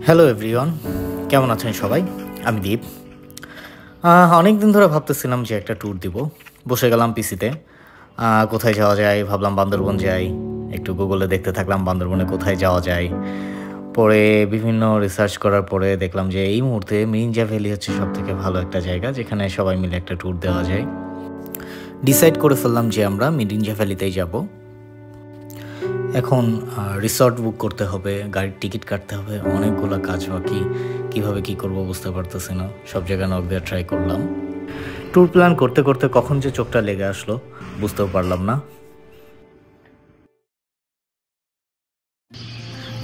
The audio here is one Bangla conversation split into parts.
হ্যালো এভরিওয়ান, কেমন আছেন সবাই? আমি দীপ। অনেক দিন ধরে ভাবতেছিলাম যে একটা ট্যুর দিব। বসে গেলাম পিসিতে। কোথায় যাওয়া যায় ভাবলাম বান্দরবন যাই। একটু গুগলে দেখতে থাকলাম বান্দরবনে কোথায় যাওয়া যায়। পরে বিভিন্ন রিসার্চ করার পরে দেখলাম যে এই মুহূর্তে মিরিঞ্জা ভ্যালি হচ্ছে সবথেকে ভালো একটা জায়গা যেখানে সবাই মিলে একটা ট্যুর দেওয়া যায়। ডিসাইড করে ফেললাম যে আমরা মিরিঞ্জা ভ্যালিতেই যাব। এখন রিসর্ট বুক করতে হবে, গাড়ির টিকিট কাটতে হবে, অনেকগুলো কাজ বাকি। কীভাবে কী করবো বুঝতে পারতেছি না। সব জায়গায় নক দিয়ে ট্রাই করলাম। ট্যুর প্ল্যান করতে করতে কখন যে চোখটা লেগে আসলো বুঝতেও পারলাম না।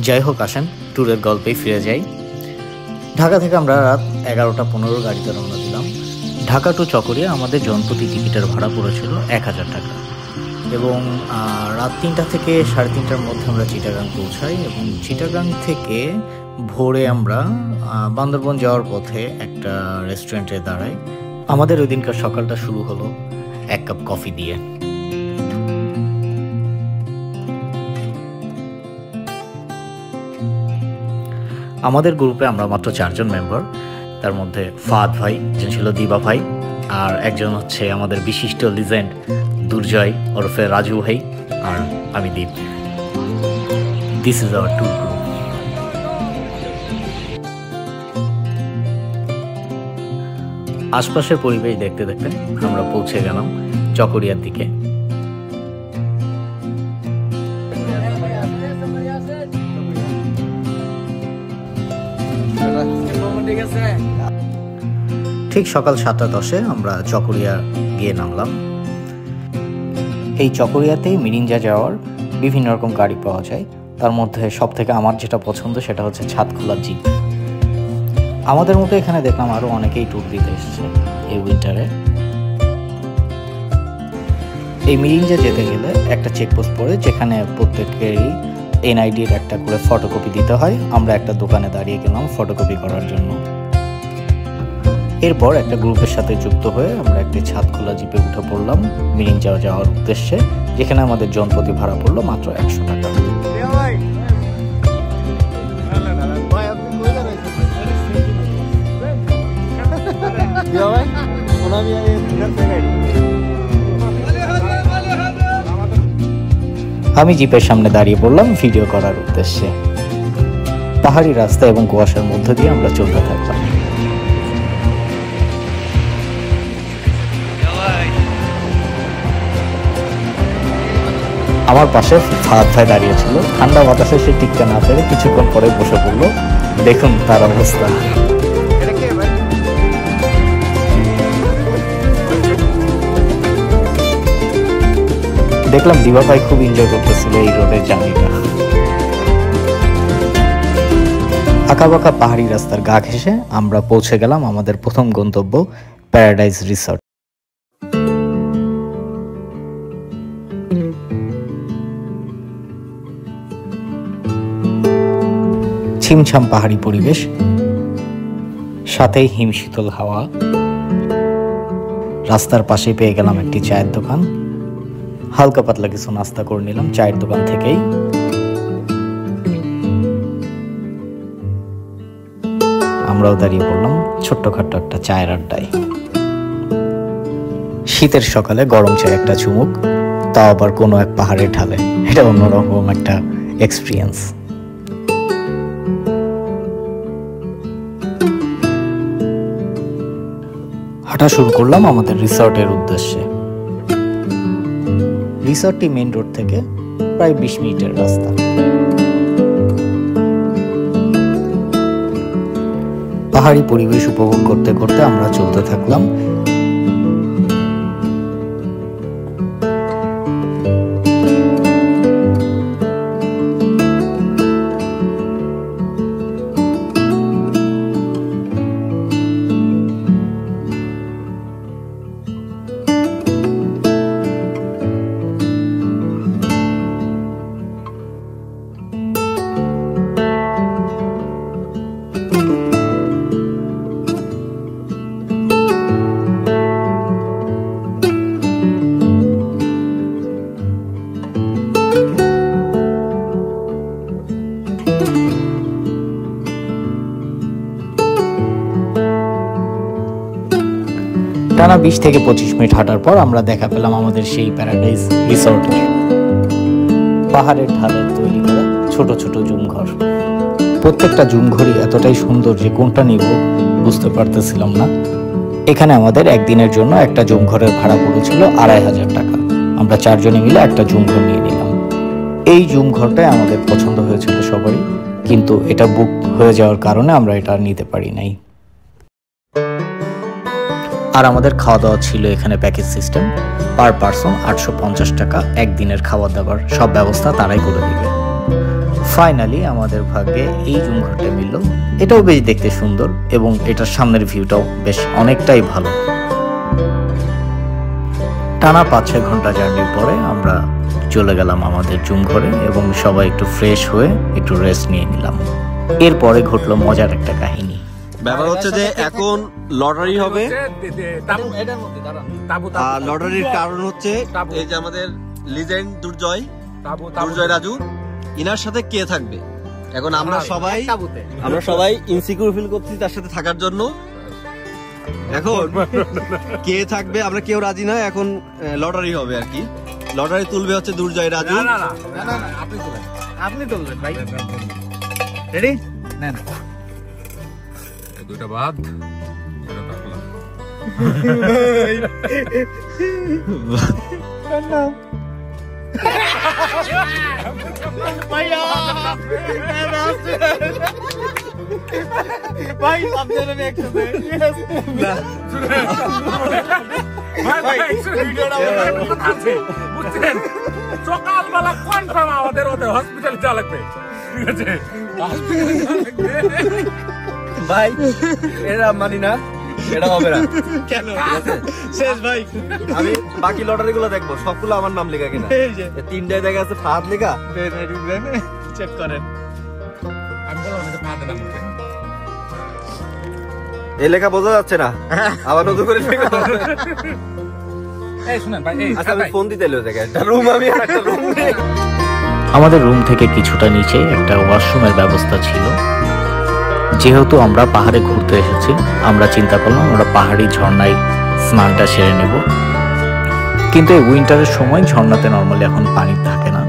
যাই হোক, আসেন ট্যুরের গল্পেই ফিরে যাই। ঢাকা থেকে আমরা রাত 11:15 গাড়িতে রওনা দিলাম। ঢাকা টু চকরিয়া আমাদের জনপ্রতি টিকিটের ভাড়া পড়েছিল 1000 টাকা এবং রাত 3টা থেকে 3:30টার মধ্যে আমরা চিটাগাং পৌঁছাই এবং চিটাগাং থেকে ভোরে আমরা বান্দরবন যাওয়ার পথে একটা রেস্টুরেন্টে দাঁড়াই। আমাদের ওই দিনকার সকালটা শুরু হলো 1 কাপ কফি দিয়ে। আমাদের গ্রুপে আমরা মাত্র 4 জন মেম্বার। তার মধ্যে ফাহাদ ভাই, একজন ছিল দিবা ভাই, আর একজন হচ্ছে আমাদের বিশিষ্ট লিজেন্ড দুর্জয় ওরফে রাজু ভাই, আর আমি Deep. This is our tour group. আশপাশের পরিবেশ দেখতে দেখতে আমরা পৌঁছে গেলাম চকরিয়ার দিকে। ঠিক সকাল 7:10 আমরা চকরিয়া গিয়ে নামলাম। এই চকরিয়াতেই মিরিঞ্জা যাওয়ার বিভিন্ন রকম গাড়ি পাওয়া যায়। তার মধ্যে সব থেকে আমার যেটা পছন্দ সেটা হচ্ছে ছাদখোলা জিপ। আমাদের মতো এখানে দেখলাম আরও অনেকেই ট্যুর দিতে এসেছে এই উইন্টারে। এই মিরিঞ্জা যেতে গেলে একটা চেকপোস্ট পড়ে, যেখানে প্রত্যেকেরই এনআইডির একটা করে ফটোকপি দিতে হয়। আমরা একটা দোকানে দাঁড়িয়ে গেলাম ফটোকপি করার জন্য। এরপর একটা গ্রুপের সাথে যুক্ত হয়ে আমরা একটি ছাদখোলা জিপে উঠে পড়লাম মিরিঞ্জা যাওয়ার উদ্দেশ্যে, যেখানে আমাদের জনপ্রতি ভাড়া পড়লো মাত্র 100 টাকা। আমি জিপের সামনে দাঁড়িয়ে পড়লাম ভিডিও করার উদ্দেশ্যে। পাহাড়ি রাস্তা এবং কুয়াশার মধ্য দিয়ে আমরা চলতে থাকলাম। আমার পাশে ফাহাদ ভাই দাঁড়িয়ে ছিল। ঠান্ডা বাতাসে সে টিকতে না পেরে কিছুক্ষণ পরে বসে পড়লো। দেখুন তার অবস্থা। দেখলাম দিবা ভাই খুব এনজয় করতেছিল এই রোডের জার্নিটা। আঁকাবাঁকা পাহাড়ি রাস্তার গা ঘেঁষে আমরা পৌঁছে গেলাম আমাদের প্রথম গন্তব্য প্যারাডাইজ রিসর্ট। ছিমছাম পাহাড়ি পরিবেশ, সাথেই হিমশীতল হাওয়া। রাস্তার পাশে পেয়ে গেলাম একটি চায়ের দোকান। হালকা পাতলা কিছু নাস্তা করে নিলাম চায়ের দোকান থেকেই। আমরাও দাঁড়িয়ে পড়লাম ছোট্টখাট্ট একটা চায়ের আড্ডায়। শীতের সকালে গরম চায় একটা চুমুক, তাও আবার কোনো এক পাহাড়ের ঢালে। এটা অন্যরকম একটা এক্সপিরিয়েন্স। হাঁটা শুরু করলাম আমাদের রিসর্টের উদ্দেশ্যে। রিসর্টটি মেইন রোড থেকে প্রায় 20 মিনিটের রাস্তা। পাহাড়ি পরিবেশ উপভোগ করতে করতে আমরা চলতে থাকলাম। টানা 20 থেকে 25 মিনিট হাঁটার পর আমরা দেখা পেলাম আমাদের সেই প্যারাডাইস রিসর্টের। পাহাড়ের ঢালে তৈরি করা ছোট ছোট জুম ঘর। প্রত্যেকটা জুম ঘরই এতটাই সুন্দর যে কোনটা নিব বুঝতে পারতেছিলাম না। এখানে আমাদের একদিনের জন্য একটা জুম ঘরের ভাড়া পড়েছিল 2500 টাকা। আমরা 4 জনে মিলে একটা জুম ঘর নিয়ে নিলাম। এই জুম ঘরটাই আমাদের পছন্দ হয়েছিল সবারই, কিন্তু এটা বুক হয়ে যাওয়ার কারণে আমরা এটা আর নিতে পারি নাই। আর আমাদের খাওয়া দাওয়া ছিল এখানে প্যাকেজ সিস্টেম, পার পারসন 850 টাকা, একদিনের খাওয়া দাওয়ার সব ব্যবস্থা তারাই করে দিবে। ফাইনালি আমাদের ভাগ্যে এই জুম ঘরটা মিলল। এটাও বেশ দেখতে সুন্দর এবং এটার সামনের ভিউটাও বেশ অনেকটাই ভালো। টানা 5-6 ঘন্টা জার্নির পরে আমরা চলে গেলাম আমাদের জুম ঘরে এবং সবাই একটু ফ্রেশ হয়ে একটু রেস্ট নিয়ে নিলাম। এরপরে ঘটলো মজার একটা কাহিনী। ব্যাপার হচ্ছে যে এখন লটারি হবে, আর লটারির কারণ হচ্ছে এই যে আমাদের লিজেন্ড দুর্জয় রাজু, ইনার সাথে কে থাকবে। এখন আমরা সবাই ইনসিকিউর ফিল করছি তার সাথে থাকার জন্য। এখন কে থাকবে আমরা কেউ রাজি না। এখন লটারি হবে আর কি। লটারি তুলবে হচ্ছে দুর্জয় রাজু। আপনি তুলবেন ভাই। রেডি? নেন দুইটা বাদ। সকালবেলা কনফার্ম আমাদের হসপিটালে যাওয়া লাগবে। ঠিক আছে ভাই, এটা মানি না, এটা হবে না। কেন? শেষ ভাই। আমি বাকি লটারি গুলো দেখবো, সবগুলো আমার নাম লেখা কিনা। 3টায় দেখা আছে ফাহাদ লেখা। চেক করেন। আমি বললাম ফাহাদের নাম লেখা। এই লেখা বোঝা যাচ্ছে না, আবার নতুন করে লেখা। এই শুনেন ভাই, এই আচ্ছা আমি ফোন দিতে এলো দেখে একটা রুম, আমি একটা রুম নেই। আমাদের রুম থেকে কিছুটা নিচে একটা ওয়াশরুমের ব্যবস্থা ছিল। যেহেতু আমরা পাহাড়ে ঘুরতে এসেছি, আমরা চিন্তা করলাম আমরা পাহাড়ি ঝর্ণায় স্নানটা সেরে নেব। কিন্তু এই উইন্টারের সময় ঝর্ণাতে নর্মালি এখন পানি থাকে না,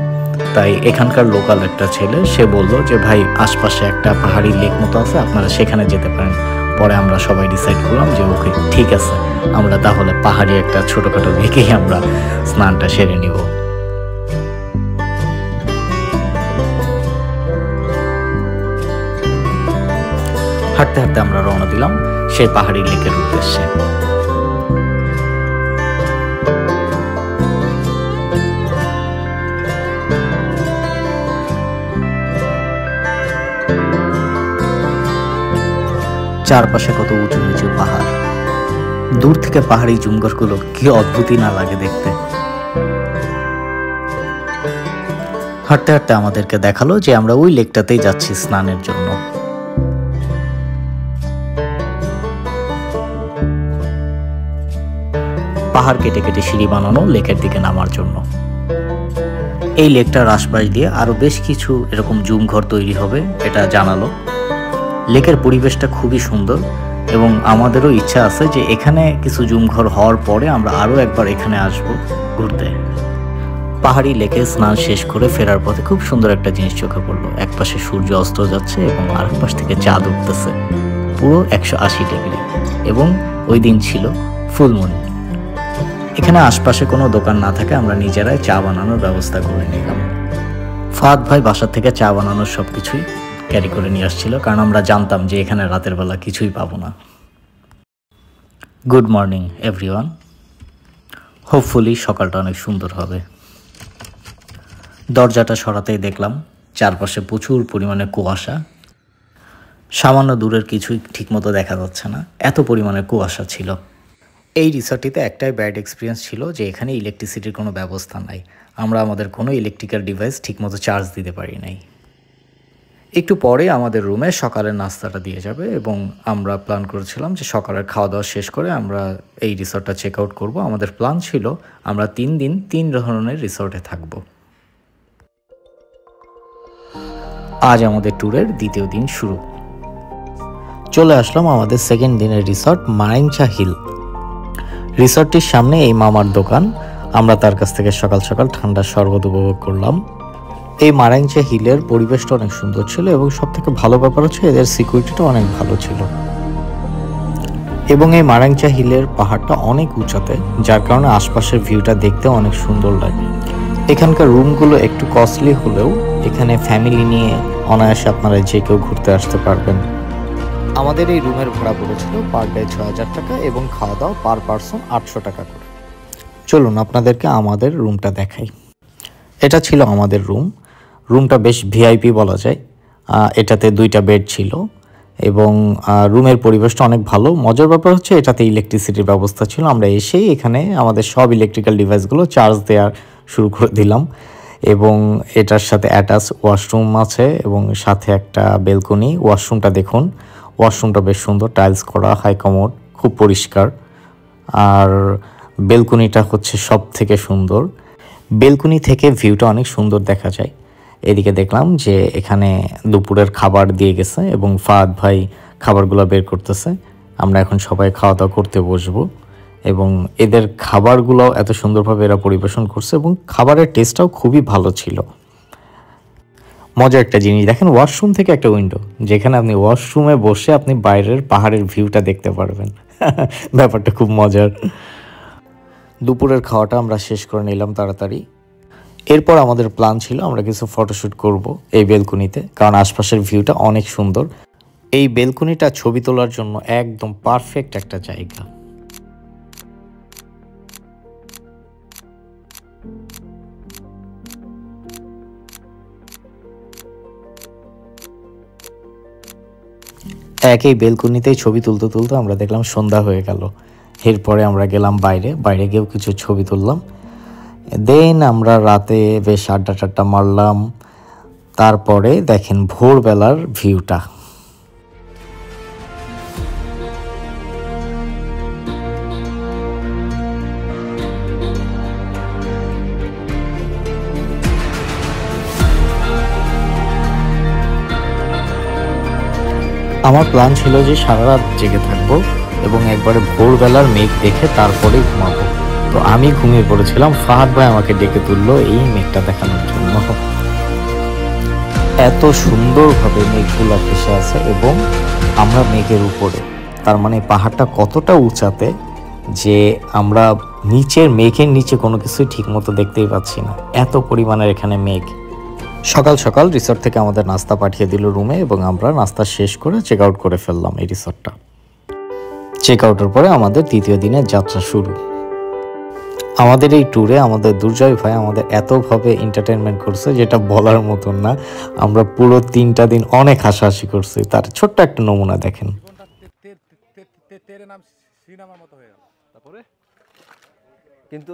তাই এখানকার লোকাল একটা ছেলে সে বলল যে ভাই আশপাশে একটা পাহাড়ি লেক মতো আছে, আপনারা সেখানে যেতে পারেন। পরে আমরা সবাই ডিসাইড করলাম যে ওকে ঠিক আছে, আমরা তাহলে পাহাড়ি একটা ছোটখাটো লেকেই আমরা স্নানটা সেরে নিব। হাঁটতে হাঁটতে আমরা রওনা দিলাম সেই পাহাড়ি লেকের উদ্দেশ্যে। চারপাশে কত উঁচু নিচু পাহাড়, দূর থেকে পাহাড়ি জুমঘরগুলো কি অদ্ভুতই না লাগে দেখতে। হাঁটতে হাঁটতে আমাদেরকে দেখালো যে আমরা ওই লেকটাতেই যাচ্ছি স্নানের জন্য। পাহাড় কেটে কেটে সিঁড়ি বানানো লেকের দিকে নামার জন্য। এই লেকটার আশপাশ দিয়ে আরো বেশ কিছু এরকম জুম ঘর তৈরি হবে এটা জানালো। লেকের পরিবেশটা খুবই সুন্দর এবং আমাদেরও ইচ্ছা আছে যে এখানে কিছু জুম ঘর হওয়ার পরে আমরা আরো একবার এখানে আসব ঘুরতে। পাহাড়ি লেকে স্নান শেষ করে ফেরার পথে খুব সুন্দর একটা জিনিস চোখে পড়লো। এক পাশে সূর্য অস্ত যাচ্ছে এবং আরেক পাশ থেকে চাঁদ উঠতেছে পুরো 180 ডিগ্রি, এবং ওই দিন ছিল ফুল মুন। এখানে আশপাশে কোনো দোকান না থাকে আমরা নিজেরাই চা বানানোর ব্যবস্থা করে নিলাম। ফাহাদ ভাই বাসা থেকে চা বানানোর সবকিছুই ক্যারি করে নিয়ে আসছিল, কারণ আমরা জানতাম যে এখানে রাতের বেলা কিছুই পাবো না। গুড মর্নিং এভরিওয়ান, হোপফুলি সকালটা অনেক সুন্দর হবে। দরজাটা সরাতেই দেখলাম চারপাশে প্রচুর পরিমাণে কুয়াশা। সামান্য দূরের কিছুই ঠিকমতো দেখা যাচ্ছে না, এত পরিমাণে কুয়াশা ছিল। এই রিসর্টটিতে একটাই ব্যাড এক্সপিরিয়েন্স ছিল যে এখানে ইলেকট্রিসিটির কোনো ব্যবস্থা নাই। আমরা আমাদের কোনো ইলেকট্রিক্যাল ডিভাইস ঠিকমতো চার্জ দিতে পারি নাই। একটু পরে আমাদের রুমে সকালের নাস্তাটা দিয়ে যাবে এবং আমরা প্ল্যান করেছিলাম যে সকালের খাওয়া দাওয়া শেষ করে আমরা এই রিসর্টটা চেক আউট করবো। আমাদের প্ল্যান ছিল আমরা 3 দিন 3 ধরনের রিসর্টে থাকবো। আজ আমাদের ট্যুরের দ্বিতীয় দিন শুরু। চলে আসলাম আমাদের সেকেন্ড দিনের রিসর্ট মারিংচা হিল। রিসর্টটির সামনে এই মামার দোকান, আমরা তার কাছ থেকে সকাল সকাল ঠান্ডা শরবত উপভোগ করলাম। এই মারাংচা হিলের পরিবেশটা অনেক সুন্দর ছিল এবং সবথেকে ভালো ব্যাপার হচ্ছে এদের সিকিউরিটিটা অনেক ভালো ছিল। এবং এই মারাংচা হিলের পাহাড়টা অনেক উঁচাতে, যার কারণে আশপাশের ভিউটা দেখতে অনেক সুন্দর লাগে। এখানকার রুমগুলো একটু কস্টলি হলেও এখানে ফ্যামিলি নিয়ে অনায়াসে আপনারা যে কেউ ঘুরতে আসতে পারবেন। আমাদের এই রুমের ভাড়া পড়েছিল পার ডে ৬,০০০ টাকা এবং খাওয়া দাওয়া পার পারসন ৮০০ টাকা করে। চলুন আপনাদেরকে আমাদের রুমটা দেখাই। এটা ছিল আমাদের রুমটা বেশ ভিআইপি বলা যায়। এটাতে 2টা বেড ছিল এবং রুমের পরিবেশটা অনেক ভালো। মজার ব্যাপার হচ্ছে এটাতে ইলেকট্রিসিটির ব্যবস্থা ছিল। আমরা এসেই এখানে আমাদের সব ইলেকট্রিক্যাল ডিভাইসগুলো চার্জ দেওয়া শুরু করে দিলাম এবং এটার সাথে অ্যাটাচ ওয়াশরুম আছে এবং সাথে একটা বেলকনি। ওয়াশরুমটা দেখুন, ওয়াশরুমটা বেশ সুন্দর, টাইলস করা, হাই কমোড, খুব পরিষ্কার। আর বেলকনিটা হচ্ছে সব থেকে সুন্দর। বেলকনি থেকে ভিউটা অনেক সুন্দর দেখা যায়। এদিকে দেখলাম যে এখানে দুপুরের খাবার দিয়ে গেছে এবং ফাহাদ ভাই খাবারগুলো বের করতেছে। আমরা এখন সবাই খাওয়া দাওয়া করতে বসবো এবং এদের খাবারগুলো এত সুন্দরভাবে এরা পরিবেশন করছে এবং খাবারের টেস্টটাও খুবই ভালো ছিল। মজার একটা জিনিস দেখেন, ওয়াশরুম থেকে একটা উইন্ডো, যেখানে আপনি ওয়াশরুমে বসে আপনি বাইরের পাহাড়ের ভিউটা দেখতে পারবেন। ব্যাপারটা খুব মজার। দুপুরের খাওয়াটা আমরা শেষ করে নিলাম তাড়াতাড়ি। এরপর আমাদের প্ল্যান ছিল আমরা কিছু ফটোশ্যুট করব এই বেলকনিতে, কারণ আশপাশের ভিউটা অনেক সুন্দর। এই বেলকনিটা ছবি তোলার জন্য একদম পারফেক্ট একটা জায়গা। একই বেলকনিতেই ছবি তুলতে তুলতে আমরা দেখলাম সন্ধ্যা হয়ে গেল। এরপরে আমরা গেলাম বাইরে গিয়েও কিছু ছবি তুললাম। দেন আমরা রাতে বেশ আড্ডা টাড্ডা মারলাম। তারপরে দেখেন ভোরবেলার ভিউটা। আমার প্ল্যান ছিল যে সারা রাত জেগে থাকবো এবং একবারে ভোরবেলার মেঘ দেখে তারপরে ঘুমাবো। তো আমি ঘুমিয়ে পড়েছিলাম, ফাহাদ ভাই আমাকে ডেকে তুললো এই মেঘটা দেখানোর জন্য। এত সুন্দরভাবে মেঘগুলো ভেসে আছে এবং আমরা মেঘের উপরে, তার মানে পাহাড়টা কতটা উঁচাতে যে আমরা মেঘের নিচে কোনো কিছুই ঠিক মতো দেখতেই পাচ্ছি না, এত পরিমাণের এখানে মেঘ। সকাল সকাল রিসর্ট থেকে আমাদের নাস্তা পাঠিয়ে দিল রুমে এবং আমরা নাস্তা শেষ করে চেক আউট করে ফেললাম এই রিসর্টটা। চেক আউটের পরে আমাদের দ্বিতীয় দিনের যাত্রা শুরু। আমাদের এই ট্যুরে আমাদের দুর্জয় ভাই আমাদের এতভাবে এন্টারটেনমেন্ট করছে যেটা বলার মতন না। আমরা পুরো 3টা দিন অনেক হাসাহাসি করছি। তার ছোট্ট একটা নমুনা দেখেন। তারপরে কিন্তু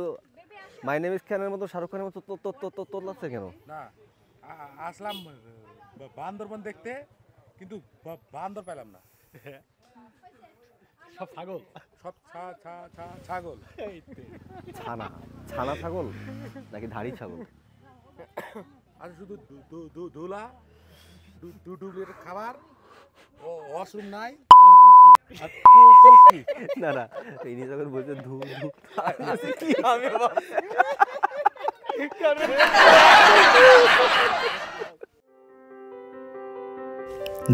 মাই নেম ইজ খানের মতো শাহরুখ খানের মতো তোর লাগছে কেন? না আসলাম বান্দরবন দেখতে, কিন্তু বান্দর পেলাম না, সব ছাগল, সব ছাগল। ছানা ছাগল নাকি ধাড়ি ছাগল? আর শুধু ধুলা, ডুবলির খাবার, ও ওয়াশরুম নাই, না না ইনি যখন বলছে ধু ধু কি হবে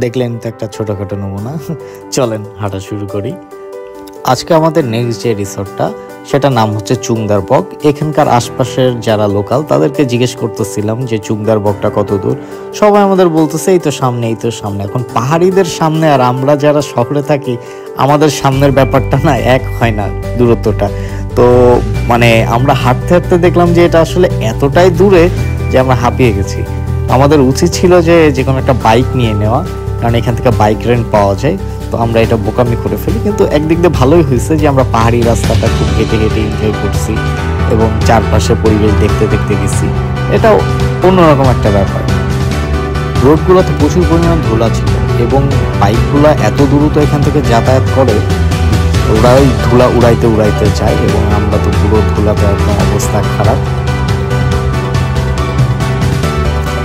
দেখলেন তো একটা ছোটখাটো নমুনা। চলেন হাঁটা শুরু করি। আজকে আমাদের নেক্সট যে রিসর্টটা সেটার নাম হচ্ছে চুংদার বক। এখানকার আশপাশের যারা লোকাল তাদেরকে জিজ্ঞেস করতেছিলাম যে চুংদার বকটা কত দূর। সবাই আমাদের বলতেছে এই তো সামনে, এই তো সামনে। এখন পাহাড়িদের সামনে আর আমরা যারা শহরে থাকি আমাদের সামনের ব্যাপারটা না এক হয় না দূরত্বটা। তো মানে আমরা হাঁটতে হাঁটতে দেখলাম যে এটা আসলে এতটাই দূরে যে আমরা হাঁপিয়ে গেছি। আমাদের উচিত ছিল যে কোনো একটা বাইক নিয়ে নেওয়া, কারণ এখান থেকে বাইক রেন্ট পাওয়া যায়। তো আমরা এটা বোকামি করে ফেলি, কিন্তু একদিক দিয়ে ভালোই হয়েছে যে আমরা পাহাড়ি রাস্তাটা খুব হেঁটে হেঁটে এনজয় করছি এবং চারপাশে পরিবেশ দেখতে দেখতে গেছি। এটাও অন্যরকম একটা ব্যাপার। রোডগুলোতে প্রচুর পরিমাণ ধুলা ছিল এবং বাইকগুলো এত দ্রুত এখান থেকে যাতায়াত করে, ওরা ওই ধুলা উড়াইতে উড়াইতে যায় এবং আমরা তো পুরো ধুলাতে একদম অবস্থা খারাপ।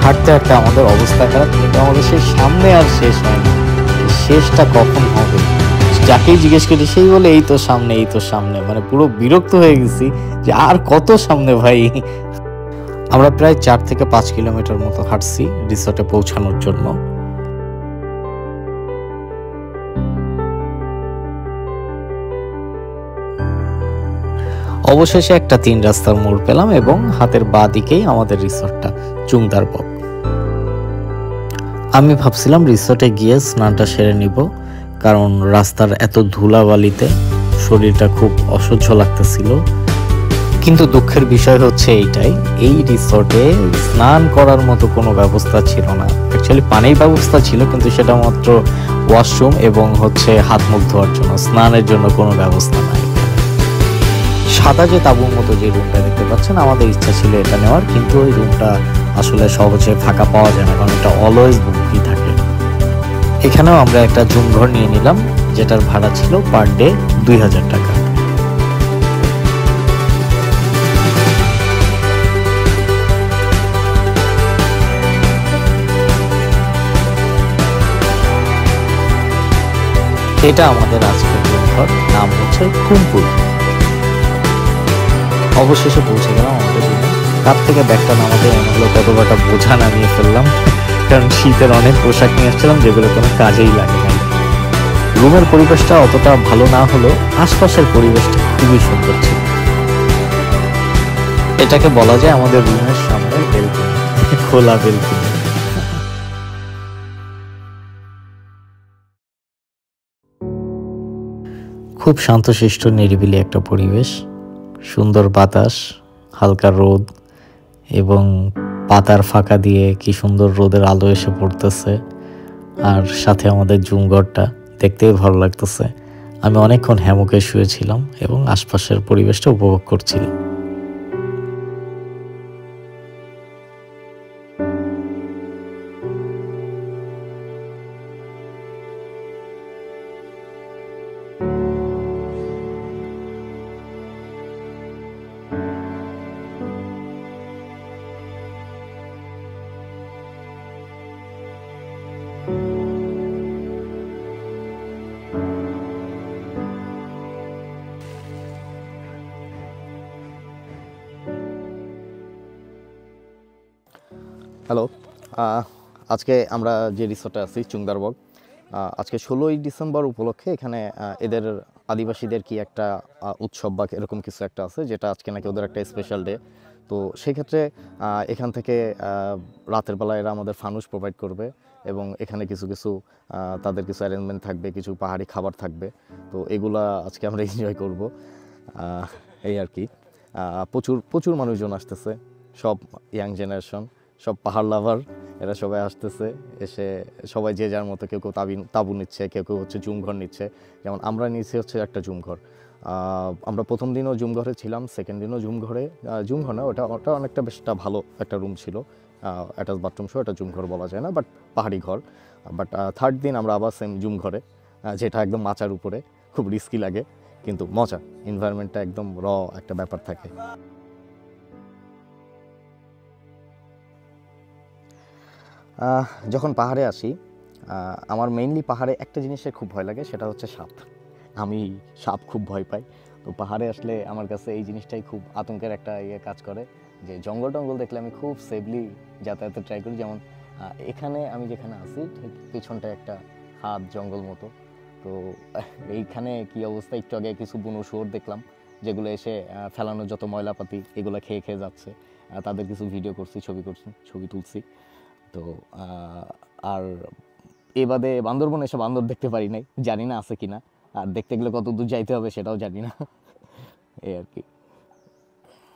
হাঁটতে হাঁটতে আমাদের অবস্থা খারাপ, কিন্তু আমাদের সেই সামনে আর শেষ হয়নি। শেষটা কখন হবে যাকেই জিজ্ঞেস করি সেই বলে এই তো সামনে, এই তো সামনে। মানে পুরো বিরক্ত হয়ে গেছি যে আর কত সামনে ভাই। আমরা প্রায় 4 থেকে 5 কিলোমিটার মতো হাঁটছি রিসোর্টে পৌঁছানোর জন্য। অবশেষে একটা 3 রাস্তার মোড় পেলাম এবং হাতের বাঁ দিকেই আমাদের রিসোর্টটা, চুংদারবক। আমি ভাবছিলাম রিসোর্টে গিয়ে স্নানটা সেরে নিব, কারণ রাস্তার এত ধুলাবালিতে শরীরটা খুব অসহ্য লাগতেছিল। কিন্তু দুঃখের বিষয় হচ্ছে এইটাই, এই রিসোর্টে স্নান করার মতো কোনো ব্যবস্থা ছিল না। অ্যাকচুয়ালি পানির ব্যবস্থা ছিল, কিন্তু সেটা মাত্র ওয়াশরুম এবং হচ্ছে হাত মুখ ধোয়ার জন্য, স্নানের জন্য কোনো ব্যবস্থা নাই। সাদা যে তাঁবুর মতো যে রুমটা দেখতে পাচ্ছেন, আমাদের ইচ্ছা ছিল এটা নেওয়ার, কিন্তু ওই রুমটা আসলে সহজে ফাঁকা পাওয়া যায় না, কারণ এটা অলওয়েজ বুকই থাকে। এখানেও আমরা একটা জুম ঘর নিয়ে নিলাম, যেটার ভাড়া ছিল পার ডে 2000 টাকা। এটা আমাদের আজকের জুম ঘর, নাম হচ্ছে কুমপুর। অবশেষে পৌঁছে গেলাম আমাদের রুমে। কার থেকে ব্যাগটা নামাতে মনে হলো কত কটা বোঝা নামিয়ে ফেললাম, কারণ শীতের অনেক পোশাক নিয়ে আসছিলাম যেগুলো কোনো কাজেই লাগে না। রুমের পরিবেশটা অতটা ভালো না হলেও আশপাশের পরিবেশটা খুবই সুন্দর ছিল। এটাকে বলা যায় আমাদের রুমের সামনে বেলকনি, খোলা বেলকনি। খুব শান্তশিষ্ট নিরিবিলি একটা পরিবেশ, সুন্দর বাতাস, হালকা রোদ এবং পাতার ফাঁকা দিয়ে কি সুন্দর রোদের আলো এসে পড়তেছে, আর সাথে আমাদের জুমঘরটা দেখতেই ভালো লাগতেছে। আমি অনেকক্ষণ হ্যামকে শুয়েছিলাম এবং আশপাশের পরিবেশটা উপভোগ করছিলাম। হ্যালো, আজকে আমরা যে রিসোর্টে আছি চুংদারবক, আজকে 16ই ডিসেম্বর উপলক্ষে এখানে এদের আদিবাসীদের কি একটা উৎসব বা এরকম কিছু একটা আছে, যেটা আজকে নাকি ওদের একটা স্পেশাল ডে। তো সেক্ষেত্রে এখান থেকে রাতের বেলা এরা আমাদের ফানুস প্রোভাইড করবে এবং এখানে কিছু কিছু তাদের কিছু অ্যারেঞ্জমেন্ট থাকবে, কিছু পাহাড়ি খাবার থাকবে। তো এগুলা আজকে আমরা এনজয় করব, এই আর কি। প্রচুর প্রচুর মানুষজন আসতেছে, সব ইয়াং জেনারেশন, সব পাহাড় লাভার, এরা সবাই আসতেছে। এসে সবাই যে যার মতো, কেউ কেউ তাঁবু নিচ্ছে, কেউ কেউ হচ্ছে জুমঘর নিচ্ছে। যেমন আমরা নিয়েছি হচ্ছে একটা জুমঘর। আমরা প্রথম দিনও জুমঘরে ছিলাম, সেকেন্ড দিনও জুমঘর না, ওটা অনেকটা বেশটা ভালো একটা রুম ছিল, অ্যাটাচ বাথরুম সহ, এটা জুমঘর বলা যায় না, বাট পাহাড়ি ঘর। বাট থার্ড দিন আমরা আবার সেম জুমঘরে, যেটা একদম মাচার উপরে, খুব রিস্কি লাগে কিন্তু মজা, এনভায়রনমেন্টটা একদম একটা ব্যাপার থাকে। যখন পাহাড়ে আসি, আমার মেইনলি পাহাড়ে একটা জিনিসের খুব ভয় লাগে, সেটা হচ্ছে সাপ। আমি সাপ খুব ভয় পাই। তো পাহাড়ে আসলে আমার কাছে এই জিনিসটাই খুব আতঙ্কের একটা কাজ করে, যে জঙ্গল টঙ্গল দেখলে আমি খুব সেফলি যাতায়াতে ট্রাই করি। যেমন এখানে আমি যেখানে আছি ঠিক পিছনটায় একটা হাত জঙ্গল মতো। তো এইখানে কি অবস্থা, একটু আগে কিছু বুনো শুয়োর দেখলাম, যেগুলো এসে ফেলানো যত ময়লাপাতি এগুলো খেয়ে খেয়ে যাচ্ছে। তাদের কিছু ভিডিও করছি, ছবি তুলছি। তো আর এ বাদে বান্দরবন এসে বান্দর দেখতে পারি নাই, জানি না আছে কিনা, আর দেখতে গেলে কত দূর যাইতে হবে সেটাও জানি না, এই আর কি।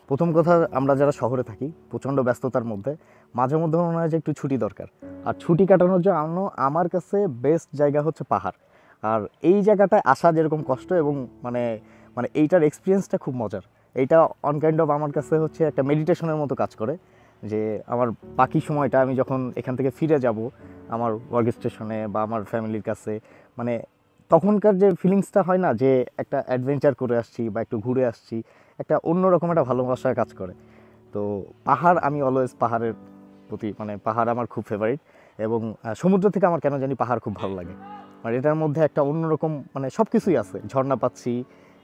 প্রথম কথা, আমরা যারা শহরে থাকি প্রচণ্ড ব্যস্ততার মধ্যে মাঝে মধ্যে মনে হয় যে একটু ছুটি দরকার, আর ছুটি কাটানোর জন্য আমার কাছে বেস্ট জায়গা হচ্ছে পাহাড়। আর এই জায়গাটায় আসা যেরকম কষ্ট, এবং মানে এইটার এক্সপিরিয়েন্সটা খুব মজার। এইটা অন কাইন্ড অফ আমার কাছে হচ্ছে একটা মেডিটেশনের মতো কাজ করে, যে আমার বাকি সময়টা আমি যখন এখান থেকে ফিরে যাব আমার ওয়ার্ক স্টেশনে বা আমার ফ্যামিলির কাছে, মানে তখনকার যে ফিলিংসটা হয় না, যে একটা অ্যাডভেঞ্চার করে আসছি বা একটু ঘুরে আসছি, একটা অন্যরকম একটা ভালোবাসার কাজ করে। তো পাহাড়, আমি অলওয়েজ পাহাড়ের প্রতি, পাহাড় আমার খুব ফেভারিট, এবং সমুদ্র থেকে আমার কেন জানি পাহাড় খুব ভালো লাগে। মানে এটার মধ্যে একটা অন্যরকম মানে সব কিছুই আছে, ঝর্ণা পাচ্ছি,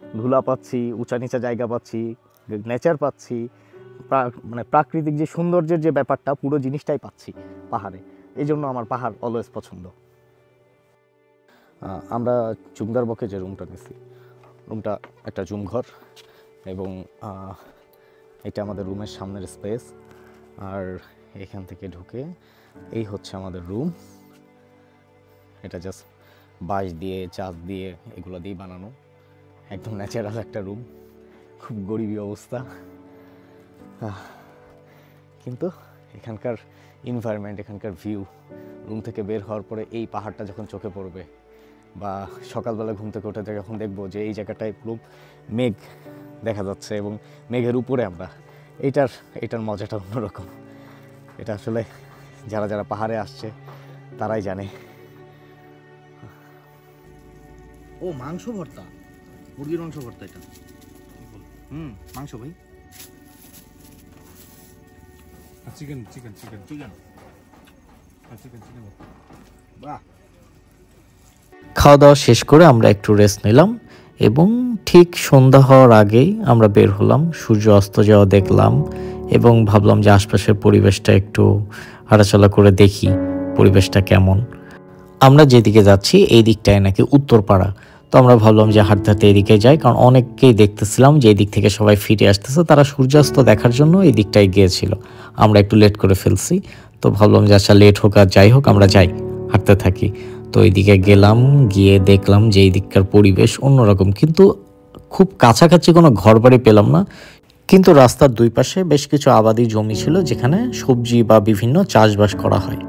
ধুলা পাচ্ছি, উঁচা নিচা জায়গা পাচ্ছি, নেচার পাচ্ছি, মানে প্রাকৃতিক যে সৌন্দর্যের যে ব্যাপারটা পুরো জিনিসটাই পাচ্ছি পাহাড়ে। এই জন্য আমার পাহাড় অলওয়েজ পছন্দ। আমরা চুমদারবকে যে রুমটা নিছি, রুমটা একটা জুম ঘর এবং এটা আমাদের রুমের সামনের স্পেস। আর এখান থেকে ঢুকে এই হচ্ছে আমাদের রুম। এটা জাস্ট বাঁশ দিয়ে, চাষ দিয়ে, এগুলো দিয়ে বানানো, একদম ন্যাচারাল একটা রুম। খুব গরিবী অবস্থা, কিন্তু এখানকার এনভায়রনমেন্ট, এখানকার ভিউ, রুম থেকে বের হওয়ার পরে এই পাহাড়টা যখন চোখে পড়বে বা সকালবেলা ঘুম থেকে উঠে যখন দেখবো যে এই জায়গাটায় পুরো মেঘ দেখা যাচ্ছে এবং মেঘের উপরে আমরা, এইটার মজাটা অন্যরকম। এটা আসলে যারা যারা পাহাড়ে আসছে তারাই জানে। ও মাংস ভর্তা, মুরগির মাংস ভর্তা এটা। মাংস ভাই, chicken chicken chicken chicken, chicken chicken. বাহ। খাওয়া দাওয়া শেষ করে আমরা একটু রেস্ট নিলাম এবং ঠিক সন্ধ্যা হওয়ার আগেই আমরা বের হলাম, সূর্য অস্ত যাওয়া দেখলাম এবং ভাবলাম যে আশপাশের পরিবেশটা একটু হাঁটাচলা করে দেখি পরিবেশটা কেমন। আমরা যেদিকে যাচ্ছি এই দিকটায় নাকি উত্তরপাড়া, তো আমরা ভাবলাম যে হাঁটতে হাঁটতে এদিকে যাই, কারণ অনেককেই দেখতেছিলাম যে এই দিক থেকে সবাই ফিরে আসতেছে, তারা সূর্যাস্ত দেখার জন্য এই দিকটায় গিয়েছিল। আমরা একটু লেট করে ফেলছি, তো ভাবলাম যে আচ্ছা লেট হোক আর যাই হোক আমরা যাই, হাঁটতে থাকি। তো এইদিকে গেলাম, গিয়ে দেখলাম যে এই দিককার পরিবেশ অন্যরকম, কিন্তু খুব কাছাকাছি কোনো ঘরবাড়ি পেলাম না, কিন্তু রাস্তার দুই পাশে বেশ কিছু আবাদি জমি ছিল যেখানে সবজি বা বিভিন্ন চাষবাস করা হয়।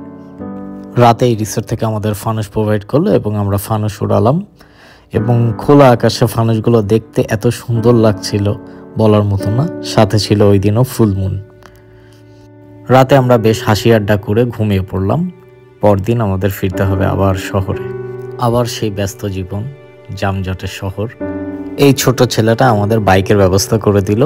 রাতে এই রিসোর্ট থেকে আমাদের ফানুস প্রোভাইড করলো এবং আমরা ফানুস উড়ালাম এবং খোলা আকাশে ফানুসগুলো দেখতে এত সুন্দর লাগছিল বলার মতো না। সাথে ছিল ওই দিনও ফুলমুন। রাতে আমরা বেশ হাসি আড্ডা করে ঘুমিয়ে পড়লাম। পরদিন আমাদের ফিরতে হবে আবার শহরে, আবার সেই ব্যস্ত জীবন, যানজটের শহর। এই ছোট ছেলেটা আমাদের বাইকের ব্যবস্থা করে দিল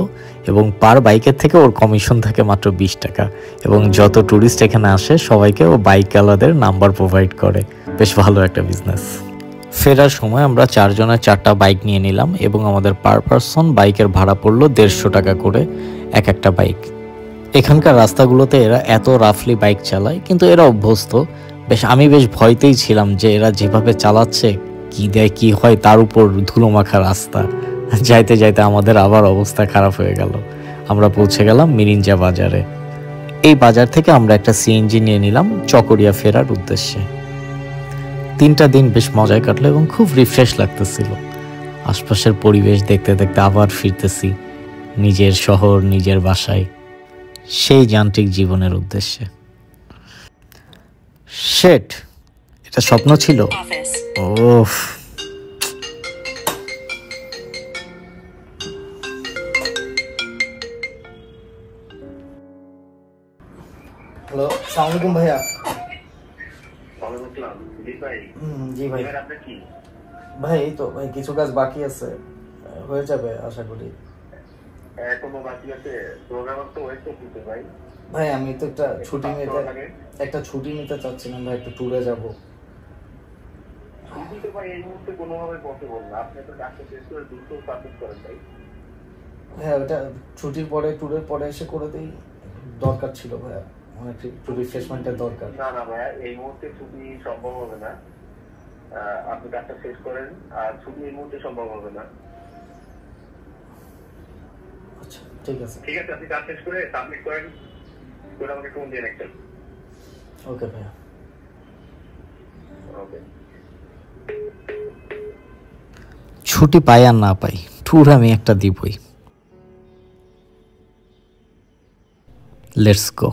এবং পার বাইকের থেকে ওর কমিশন থাকে মাত্র 20 টাকা এবং যত ট্যুরিস্ট এখানে আসে সবাইকে ও বাইকওয়ালাদের নাম্বার প্রোভাইড করে। বেশ ভালো একটা বিজনেস। ফেরার সময় আমরা 4 জনের 4টা বাইক নিয়ে নিলাম এবং আমাদের পার পারসন বাইকের ভাড়া পড়লো 150 টাকা করে এক একটা বাইক। এখানকার রাস্তাগুলোতে এরা এত রাফলি বাইক চালায়, কিন্তু এরা অভ্যস্ত। আমি বেশ ভয়তেই ছিলাম যে এরা যেভাবে চালাচ্ছে কি দেয় কি হয়, তার উপর ধুলোমাখা রাস্তা। যাইতে যাইতে আমাদের আবার অবস্থা খারাপ হয়ে গেল। আমরা পৌঁছে গেলাম মিরিঞ্জা বাজারে। এই বাজার থেকে আমরা একটা সিএনজি নিয়ে নিলাম চকরিয়া ফেরার উদ্দেশ্যে। 3টা দিন বেশ মজায় কাটলো এবং খুব রিফ্রেশ লাগতেছিল। আশপাশের পরিবেশ দেখতে দেখতে আবার ফিরতেছি নিজের শহর, নিজের বাসায়, সেই যান্ত্রিক জীবনের উদ্দেশ্যে। শেট, এটা স্বপ্ন ছিল। ওফ, হ্যালো, আসসালামু আলাইকুম ভাইয়া। জি ভাই। ভাই এই তো ভাই কিছু কাজ বাকি আছে, হয়ে যাবে আশা করি। এখনো বাকি আছে প্রোগ্রাম তো হয়েছে কিন্তু ভাই। ভাই আমি তো একটা ছুটি নিতে চাচ্ছিলাম ভাই, একটু ট্যুরে যাব। ছুটি তো ভাই এই মুহূর্তে কোনোভাবে পসিবল না, আপনি তো ডাক্তার টেস্ট করে দ্রুত সাবমিট করেন ভাই। হ্যাঁ, ওটা ছুটির পরে, ট্যুরের পরে এসে করে দেই, দরকার ছিল ভাইয়া, অনেক একটু রিফ্রেশমেন্টের দরকার। না না ভাইয়া, এই মুহূর্তে ছুটি সম্ভব হবে না, আপনি ডাক্তার শেষ করেন, আর ছুটি এই মুহূর্তে সম্ভব হবে না। আচ্ছা ঠিক আছে, ঠিক আছে, আপনি কাজ শেষ করে সাবমিট করেন, করে আমাকে ফোন দিয়ে রাখছেন। ওকে ভাইয়া। ওকে। ছুটি পাই আর না পাই, ট্যুর আমি একটা দিবই। Let's go.